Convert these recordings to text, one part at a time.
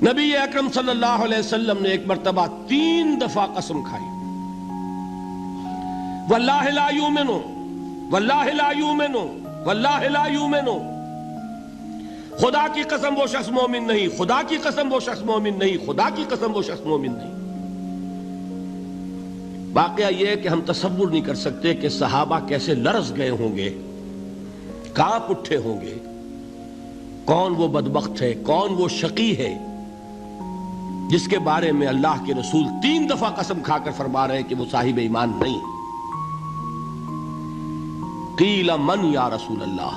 نبی اکرم صلی اللہ علیہ وسلم نے ایک مرتبہ 3 دفعہ قسم کھائی، واللہ لا یؤمنو، واللہ لا یؤمنو، واللہ لا یؤمنو، خدا کی قسم وہ شخص مومن نہیں، خدا کی قسم وہ شخص مومن نہیں، خدا کی قسم وہ شخص مومن نہیں۔ واقعہ یہ ہے کہ ہم تصور نہیں کر سکتے کہ صحابہ کیسے لرز گئے ہوں گے، کانپ اٹھے ہوں گے، کون وہ بدبخت ہے، کون وہ شقی ہے جس کے بارے میں اللہ کے رسول 3 دفعہ قسم کھا کر فرما رہے ہیں کہ وہ صاحب ایمان نہیں۔ قیل من یا رسول اللہ،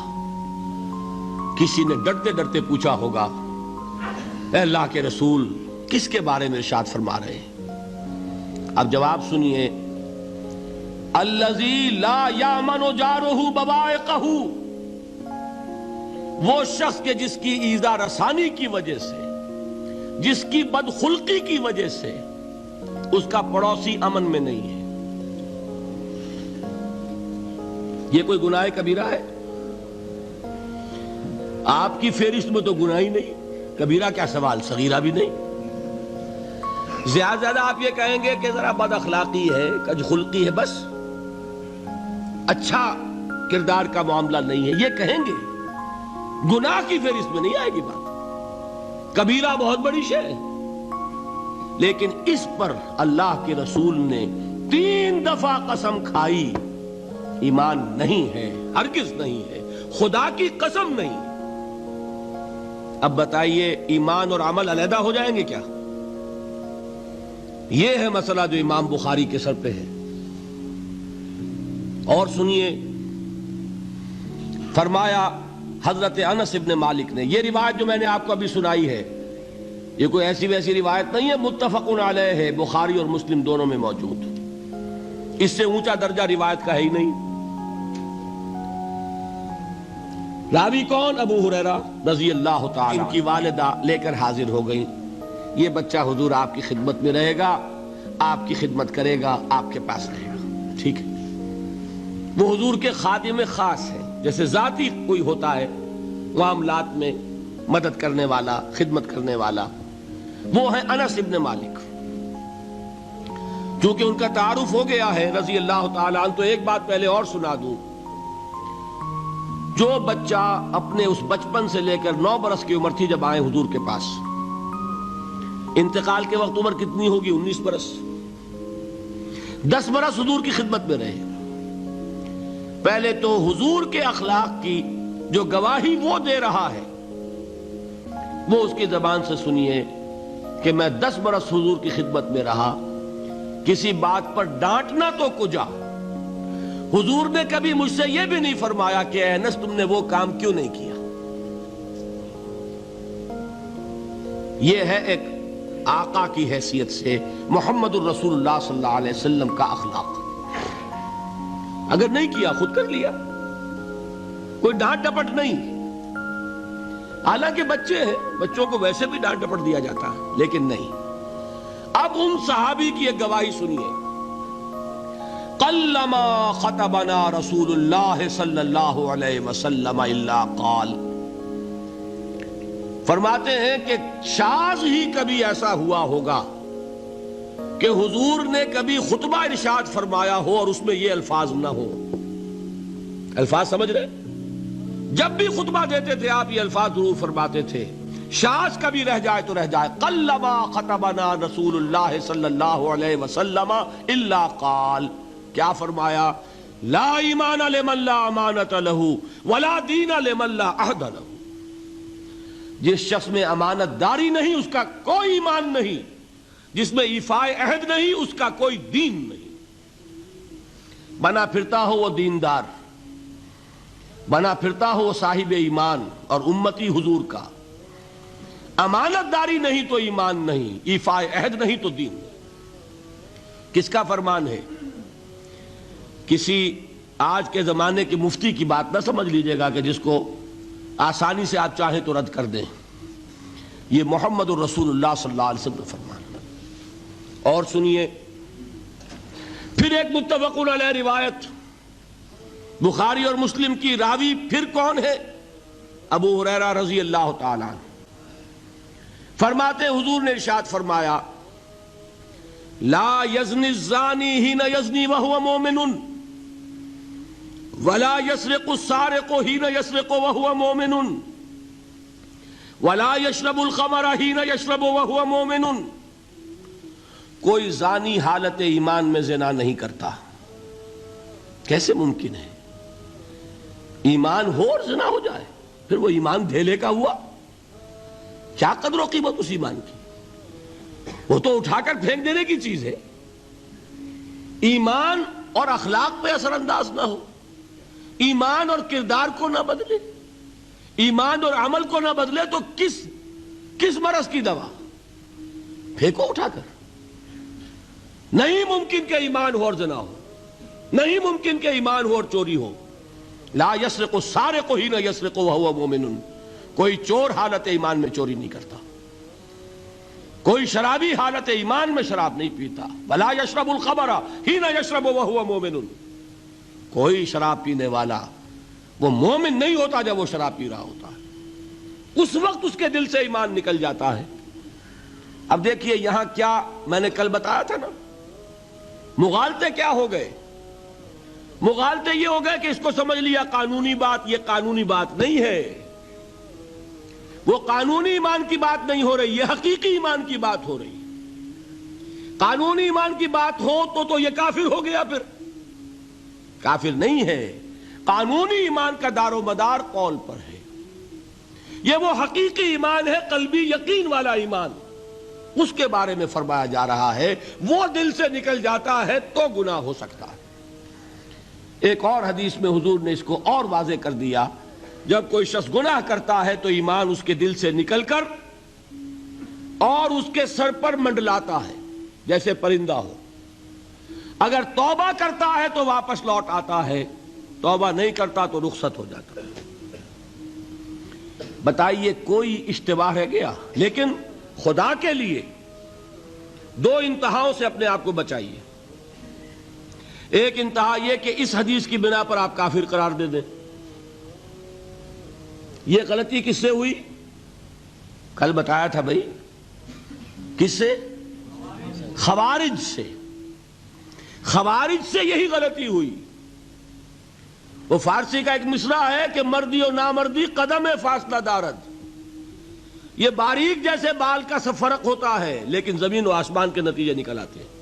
کسی نے ڈرتے ڈرتے پوچھا ہوگا اے اللہ کے رسول کس کے بارے میں ارشاد فرما رہے ہیں؟ اب جواب سنیے، الذی لا یامن جارہ بوائقہ، وہ شخص کے جس کی ایذا رسانی کی وجہ سے، جس کی بدخلقی کی وجہ سے اس کا پڑوسی امن میں نہیں ہے۔ یہ کوئی گناہ کبیرہ ہے؟ آپ کی فہرست میں تو گناہ ہی نہیں، کبیرہ کیا سوال، صغیرہ بھی نہیں۔ زیادہ آپ یہ کہیں گے کہ ذرا بد اخلاقی ہے، کج خلقی ہے، بس اچھا کردار کا معاملہ نہیں ہے، یہ کہیں گے، گناہ کی فہرست میں نہیں آئے گی بات۔ کبیرہ بہت بڑی شے ہے، لیکن اس پر اللہ کے رسول نے 3 دفعہ قسم کھائی، ایمان نہیں ہے، ہرگز نہیں ہے، خدا کی قسم نہیں۔ اب بتائیے ایمان اور عمل علیحدہ ہو جائیں گے کیا؟ یہ ہے مسئلہ جو امام بخاری کے سر پہ ہے۔ اور سنیے، فرمایا حضرت انس ابن مالک نے، یہ روایت جو میں نے آپ کو ابھی سنائی ہے یہ کوئی ایسی ویسی روایت نہیں ہے، متفق علیہ ہے، بخاری اور مسلم دونوں میں موجود، اس سے اونچا درجہ روایت کا ہے ہی نہیں۔ راوی کون؟ ابو ہریرہ رضی اللہ تعالی، ان کی والدہ لے کر حاضر ہو گئی، یہ بچہ حضور آپ کی خدمت میں رہے گا، آپ کی خدمت کرے گا، آپ کے پاس رہے گا، ٹھیک ہے۔ وہ حضور کے خادم خاص ہے، جیسے ذاتی کوئی ہوتا ہے معاملات میں مدد کرنے والا، خدمت کرنے والا، وہ ہے انس ابن مالک۔ چونکہ ان کا تعارف ہو گیا ہے رضی اللہ تعالیٰ عنہ، تو ایک بات پہلے اور سنا دوں، جو بچہ اپنے اس بچپن سے لے کر 9 برس کی عمر تھی جب آئے حضور کے پاس، انتقال کے وقت عمر کتنی ہوگی؟ 19 برس، 10 برس حضور کی خدمت میں رہے۔ پہلے تو حضور کے اخلاق کی جو گواہی وہ دے رہا ہے وہ اس کی زبان سے سنیے کہ میں 10 برس حضور کی خدمت میں رہا، کسی بات پر ڈانٹنا تو کجا، حضور نے کبھی مجھ سے یہ بھی نہیں فرمایا کہ اے انس تم نے وہ کام کیوں نہیں کیا۔ یہ ہے ایک آقا کی حیثیت سے محمد الرسول اللہ صلی اللہ علیہ وسلم کا اخلاق۔ اگر نہیں کیا خود کر لیا، کوئی ڈانٹ ڈپٹ نہیں۔ حالانکہ بچے ہیں، بچوں کو ویسے بھی ڈانٹ ڈپٹ دیا جاتا ہے، لیکن نہیں۔ اب ان صحابی کی ایک گواہی سنیے، قلما خطبنا رسول اللہ صلی اللہ علیہ وسلم الا قال، فرماتے ہیں کہ شاذ ہی کبھی ایسا ہوا ہوگا کہ حضور نے کبھی خطبہ ارشاد فرمایا ہو اور اس میں یہ الفاظ نہ ہو۔ الفاظ سمجھ رہے؟ جب بھی خطبہ دیتے تھے آپ یہ الفاظ ضرور فرماتے تھے، شاذ کبھی رہ جائے تو رہ جائے، قلما خطبنا رسول اللہ صلی اللہ علیہ وسلم الا قال، کیا فرمایا؟ لا ایمان لمن لا امانت لہ ولا دین لمن لا عہد لہ، جس شخص میں امانت داری نہیں اس کا کوئی ایمان نہیں، جس میں ایفائے عہد نہیں اس کا کوئی دین نہیں۔ بنا پھرتا ہو وہ دیندار، بنا پھرتا ہو وہ صاحب ایمان اور امتی حضور کا، امانت داری نہیں تو ایمان نہیں، ایفائے عہد نہیں تو دین نہیں۔ کس کا فرمان ہے؟ کسی آج کے زمانے کے مفتی کی بات نہ سمجھ لیجئے گا کہ جس کو آسانی سے آپ چاہیں تو رد کر دیں، یہ محمد الرسول اللہ صلی اللہ علیہ وسلم کا فرمان۔ اور سنیے پھر ایک متفق علیہ روایت بخاری اور مسلم کی، راوی پھر کون ہے؟ ابو ہریرہ رضی اللہ تعالیٰ عنہ۔ فرماتے حضور نے ارشاد فرمایا لا یزنی الزانی حین یزنی وہو مومن ولا یسرق السارق حین یسرق وہو مومن ولا یشرب الخمر حین یشرب وہو مومن. کوئی زانی حالت ایمان میں زنا نہیں کرتا. کیسے ممکن ہے؟ ایمان ہو اور زنا ہو جائے، پھر وہ ایمان دھیلے کا ہوا؟ کیا قدر و قیمت اس ایمان کی؟ وہ تو اٹھا کر پھینک دینے کی چیز ہے. ایمان اور اخلاق پہ اثر انداز نہ ہو، ایمان اور کردار کو نہ بدلے، ایمان اور عمل کو نہ بدلے تو کس مرض کی دوا؟ پھینکو اٹھا کر. نہیں ممکن کہ ایمان ہو اور زنا ہو، نہیں ممکن کہ ایمان ہو اور چوری ہو. لا یسرق السارق حین یسرق وہو مومن. کوئی چور حالت ایمان میں چوری نہیں کرتا، کوئی شرابی حالت ایمان میں شراب نہیں پیتا. ولا یشرب الخمر حین یشرب وہو مومن. کوئی شراب پینے والا وہ مومن نہیں ہوتا جب وہ شراب پی رہا ہوتا ہے، اس وقت اس کے دل سے ایمان نکل جاتا ہے. اب دیکھیے یہاں کیا میں نے کل بتایا تھا نا، مغالطے کیا ہو گئے؟ مغالطے یہ ہو گئے کہ اس کو سمجھ لیا قانونی بات. یہ قانونی بات نہیں ہے، وہ قانونی ایمان کی بات نہیں ہو رہی، یہ حقیقی ایمان کی بات ہو رہی. قانونی ایمان کی بات ہو تو یہ کافر ہو گیا. پھر کافر نہیں ہے. قانونی ایمان کا دار و مدار قول پر ہے. یہ وہ حقیقی ایمان ہے، قلبی یقین والا ایمان. اس کے بارے میں فرمایا جا رہا ہے وہ دل سے نکل جاتا ہے تو گناہ ہو سکتا ہے. ایک اور حدیث میں حضور نے اس کو اور واضح کر دیا، جب کوئی شخص گناہ کرتا ہے تو ایمان اس کے دل سے نکل کر اور اس کے سر پر منڈلاتا ہے جیسے پرندہ ہو. اگر توبہ کرتا ہے تو واپس لوٹ آتا ہے، توبہ نہیں کرتا تو رخصت ہو جاتا ہے. بتائیے کوئی اشتباہ رہ گیا؟ لیکن خدا کے لیے دو انتہاؤں سے اپنے آپ کو بچائیے. ایک انتہا یہ کہ اس حدیث کی بنا پر آپ کافر قرار دے دیں. یہ غلطی کس سے ہوئی؟ کل بتایا تھا بھائی، کس سے؟ خوارج سے. خوارج سے یہی غلطی ہوئی. وہ فارسی کا ایک مصرع ہے کہ مردی و نامردی قدم فاصلہ دارد. یہ باریک جیسے بال کا سا فرق ہوتا ہے لیکن زمین و آسمان کے نتیجے نکل آتے ہیں.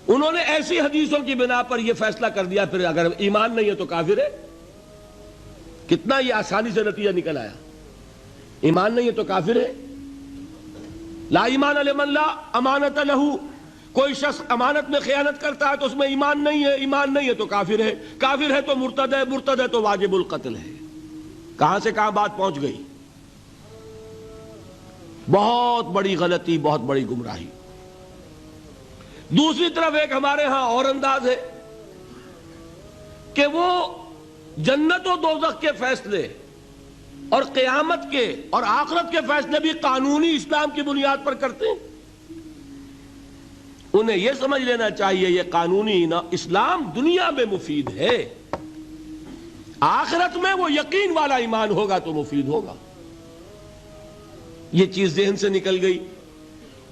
انہوں نے ایسی حدیثوں کی بنا پر یہ فیصلہ کر دیا پھر اگر ایمان نہیں ہے تو کافر ہے. کتنا یہ آسانی سے نتیجہ نکل آیا. ایمان نہیں ہے تو کافر ہے. لا ایمان لمن لا امانت لہو. کوئی شخص امانت میں خیانت کرتا ہے تو اس میں ایمان نہیں ہے، ایمان نہیں ہے تو کافر ہے. کافر ہے تو مرتد ہے، مرتد ہے تو واجب القتل ہے. کہاں سے کہاں بات پہنچ گئی؟ بہت بڑی غلطی، بہت بڑی گمراہی. دوسری طرف ایک ہمارے ہاں اور انداز ہے کہ وہ جنت و دوزخ کے فیصلے اور قیامت کے اور آخرت کے فیصلے بھی قانونی اسلام کی بنیاد پر کرتے ہیں. انہیں یہ سمجھ لینا چاہیے یہ قانونی اسلام دنیا میں مفید ہے، آخرت میں وہ یقین والا ایمان ہوگا تو مفید ہوگا. یہ چیز ذہن سے نکل گئی.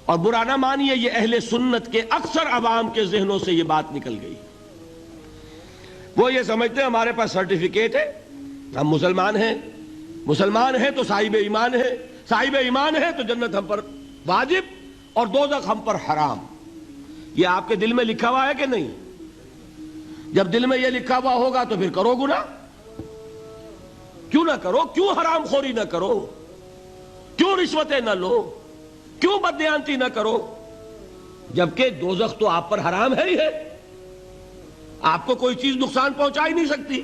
اور برا نہ مانیے، یہ اہل سنت کے اکثر عوام کے ذہنوں سے یہ بات نکل گئی. وہ یہ سمجھتے ہیں ہمارے پاس سرٹیفکیٹ ہے، ہم مسلمان ہیں، مسلمان ہیں تو صاحب ایمان ہے، صاحب ایمان ہے تو جنت ہم پر واجب اور دوزخ ہم پر حرام. یہ آپ کے دل میں لکھا ہوا ہے کہ نہیں؟ جب دل میں یہ لکھا ہوا ہوگا تو پھر کرو گناہ. کیوں نہ کرو؟ کیوں حرام خوری نہ کرو؟ کیوں رشوتیں نہ لو؟ کیوں بددیانتی نہ کرو؟ جبکہ دوزخ تو آپ پر حرام ہے ہی ہے، آپ کو کوئی چیز نقصان پہنچا ہی نہیں سکتی.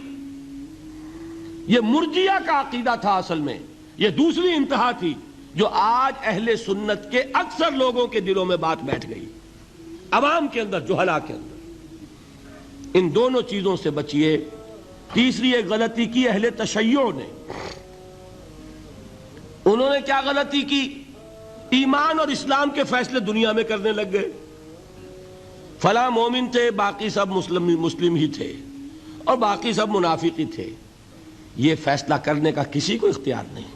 یہ مرجیہ کا عقیدہ تھا اصل میں. یہ دوسری انتہا تھی جو آج اہل سنت کے اکثر لوگوں کے دلوں میں بات بیٹھ گئی، عوام کے اندر، جہلا کے اندر. ان دونوں چیزوں سے بچیے. تیسری ایک غلطی کی اہل تشیع نے. انہوں نے کیا غلطی کی؟ ایمان اور اسلام کے فیصلے دنیا میں کرنے لگ گئے. فلاں مومن تھے، باقی سب مسلم ہی تھے، اور باقی سب منافق ہی تھے. یہ فیصلہ کرنے کا کسی کو اختیار نہیں.